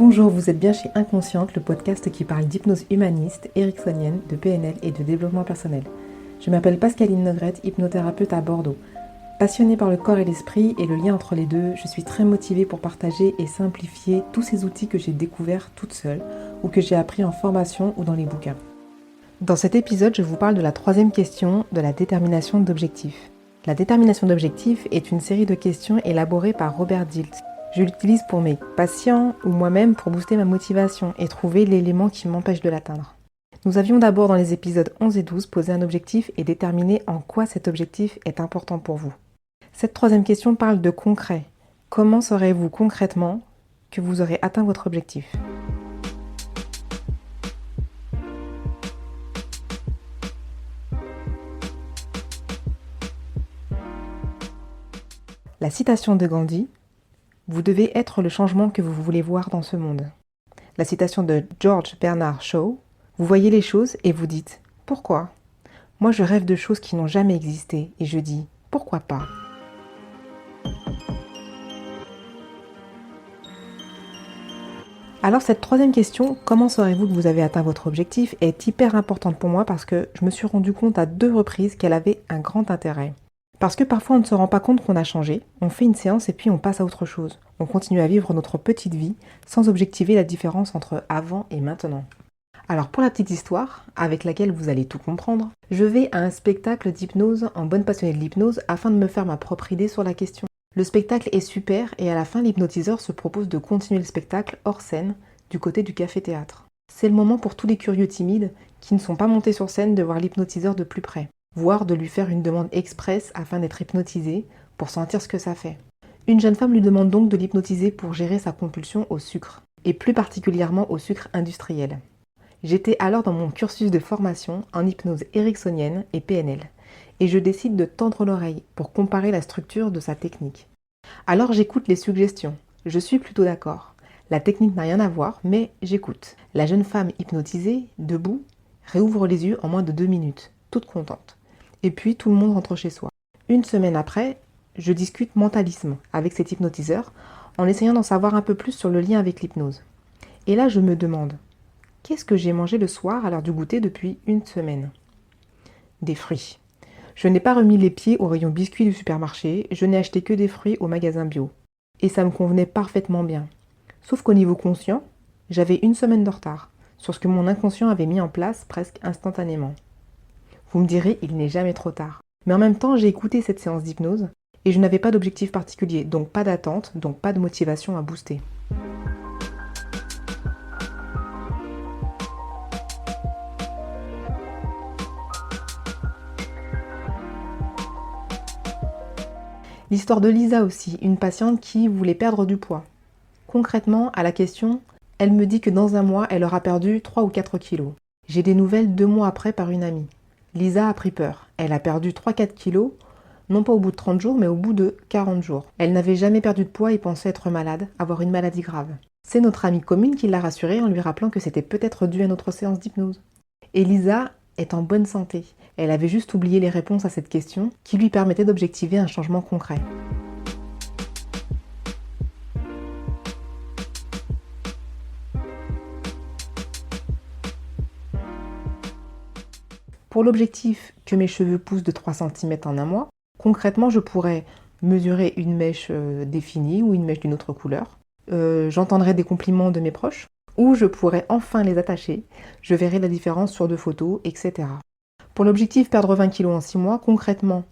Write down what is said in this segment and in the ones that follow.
Bonjour, vous êtes bien chez Inconsciente, le podcast qui parle d'hypnose humaniste, ericksonienne, de PNL et de développement personnel. Je m'appelle Pascaline Nogrette, hypnothérapeute à Bordeaux. Passionnée par le corps et l'esprit et le lien entre les deux, je suis très motivée pour partager et simplifier tous ces outils que j'ai découverts toute seule ou que j'ai appris en formation ou dans les bouquins. Dans cet épisode, je vous parle de la troisième question de la détermination d'objectifs. La détermination d'objectifs est une série de questions élaborées par Robert Dilts. Je l'utilise pour mes patients ou moi-même pour booster ma motivation et trouver l'élément qui m'empêche de l'atteindre. Nous avions d'abord dans les épisodes 11 et 12 posé un objectif et déterminé en quoi cet objectif est important pour vous. Cette troisième question parle de concret. Comment saurez-vous concrètement que vous aurez atteint votre objectif ? La citation de Gandhi: vous devez être le changement que vous voulez voir dans ce monde. La citation de George Bernard Shaw: vous voyez les choses et vous dites « Pourquoi ?» Moi je rêve de choses qui n'ont jamais existé et je dis « Pourquoi pas ?» Alors cette troisième question, comment saurez-vous que vous avez atteint votre objectif, est hyper importante pour moi parce que je me suis rendu compte à 2 reprises qu'elle avait un grand intérêt. Parce que parfois on ne se rend pas compte qu'on a changé, on fait une séance et puis on passe à autre chose. On continue à vivre notre petite vie sans objectiver la différence entre avant et maintenant. Alors pour la petite histoire, avec laquelle vous allez tout comprendre, je vais à un spectacle d'hypnose en bonne passionnée de l'hypnose afin de me faire ma propre idée sur la question. Le spectacle est super et à la fin l'hypnotiseur se propose de continuer le spectacle hors scène du côté du café-théâtre. C'est le moment pour tous les curieux timides qui ne sont pas montés sur scène de voir l'hypnotiseur de plus près, voire de lui faire une demande express afin d'être hypnotisé pour sentir ce que ça fait. Une jeune femme lui demande donc de l'hypnotiser pour gérer sa compulsion au sucre, et plus particulièrement au sucre industriel. J'étais alors dans mon cursus de formation en hypnose ericksonienne et PNL, et je décide de tendre l'oreille pour comparer la structure de sa technique. Alors j'écoute les suggestions, je suis plutôt d'accord. La technique n'a rien à voir, mais j'écoute. La jeune femme hypnotisée, debout, réouvre les yeux en moins de 2 minutes, toute contente. Et puis tout le monde rentre chez soi. Une semaine après, je discute mentalisme avec cet hypnotiseur en essayant d'en savoir un peu plus sur le lien avec l'hypnose. Et là je me demande, qu'est-ce que j'ai mangé le soir à l'heure du goûter depuis une semaine ? Des fruits. Je n'ai pas remis les pieds au rayon biscuits du supermarché, je n'ai acheté que des fruits au magasin bio. Et ça me convenait parfaitement bien. Sauf qu'au niveau conscient, j'avais une semaine de retard sur ce que mon inconscient avait mis en place presque instantanément. Vous me direz, il n'est jamais trop tard. Mais en même temps, j'ai écouté cette séance d'hypnose et je n'avais pas d'objectif particulier, donc pas d'attente, donc pas de motivation à booster. L'histoire de Lisa aussi, une patiente qui voulait perdre du poids. Concrètement, à la question, elle me dit que dans un mois, elle aura perdu 3 ou 4 kilos. J'ai des nouvelles 2 mois après par une amie. Lisa a pris peur. Elle a perdu 3-4 kilos, non pas au bout de 30 jours, mais au bout de 40 jours. Elle n'avait jamais perdu de poids et pensait être malade, avoir une maladie grave. C'est notre amie commune qui l'a rassurée en lui rappelant que c'était peut-être dû à notre séance d'hypnose. Et Lisa est en bonne santé. Elle avait juste oublié les réponses à cette question qui lui permettait d'objectiver un changement concret. Pour l'objectif que mes cheveux poussent de 3 cm en un mois, concrètement je pourrais mesurer une mèche définie ou une mèche d'une autre couleur. J'entendrai des compliments de mes proches, ou je pourrais enfin les attacher, je verrai la différence sur 2 photos, etc. Pour l'objectif perdre 20 kg en 6 mois, concrètement,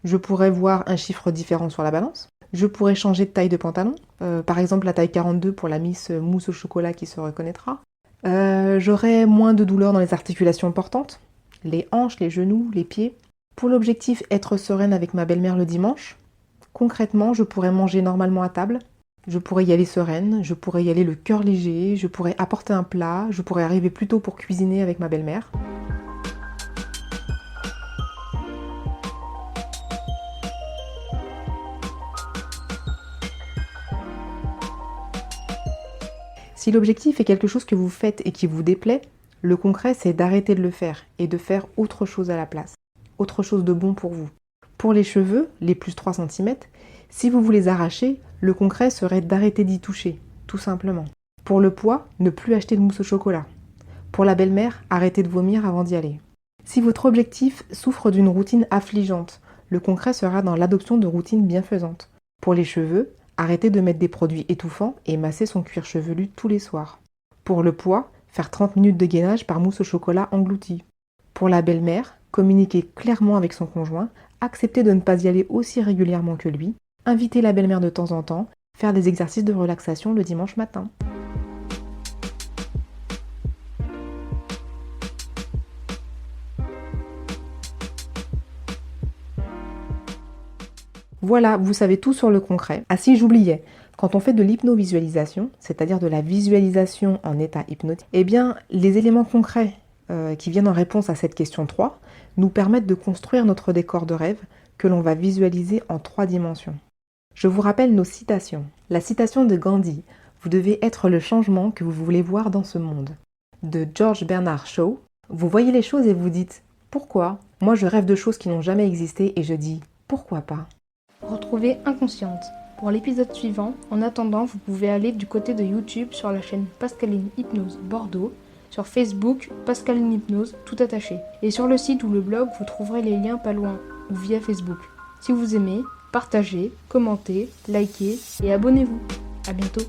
je pourrais voir un chiffre différent sur la balance. Je pourrais changer de taille de pantalon, par exemple la taille 42 pour la Miss Mousse au chocolat qui se reconnaîtra. J'aurai moins de douleurs dans les articulations portantes, les hanches, les genoux, les pieds. Pour l'objectif être sereine avec ma belle-mère le dimanche, concrètement, je pourrais manger normalement à table. Je pourrais y aller sereine, je pourrais y aller le cœur léger, je pourrais apporter un plat, je pourrais arriver plus tôt pour cuisiner avec ma belle-mère. Si l'objectif est quelque chose que vous faites et qui vous déplaît, le concret c'est d'arrêter de le faire et de faire autre chose à la place. Autre chose de bon pour vous. Pour les cheveux, les plus 3 cm, si vous vous les arrachez, le concret serait d'arrêter d'y toucher, tout simplement. Pour le poids, ne plus acheter de mousse au chocolat. Pour la belle-mère, arrêtez de vomir avant d'y aller. Si votre objectif souffre d'une routine affligeante, le concret sera dans l'adoption de routines bienfaisantes. Pour les cheveux, arrêtez de mettre des produits étouffants et masser son cuir chevelu tous les soirs. Pour le poids, faire 30 minutes de gainage par mousse au chocolat englouti. Pour la belle-mère, communiquer clairement avec son conjoint, accepter de ne pas y aller aussi régulièrement que lui, inviter la belle-mère de temps en temps, faire des exercices de relaxation le dimanche matin. Voilà, vous savez tout sur le concret. Ah si, j'oubliais, quand on fait de l'hypnovisualisation, c'est-à-dire de la visualisation en état hypnotique, eh bien, les éléments concrets qui viennent en réponse à cette question 3 nous permettent de construire notre décor de rêve que l'on va visualiser en 3 dimensions. Je vous rappelle nos citations. La citation de Gandhi, « Vous devez être le changement que vous voulez voir dans ce monde ». De George Bernard Shaw, « Vous voyez les choses et vous dites « Pourquoi ?» Moi je rêve de choses qui n'ont jamais existé et je dis « Pourquoi pas ?» Retrouvez Inconsciente. Pour l'épisode suivant, en attendant, vous pouvez aller du côté de YouTube sur la chaîne Pascaline Hypnose Bordeaux, sur Facebook Pascaline Hypnose tout attaché, et sur le site ou le blog vous trouverez les liens pas loin ou via Facebook. Si vous aimez, partagez, commentez, likez et abonnez-vous. À bientôt.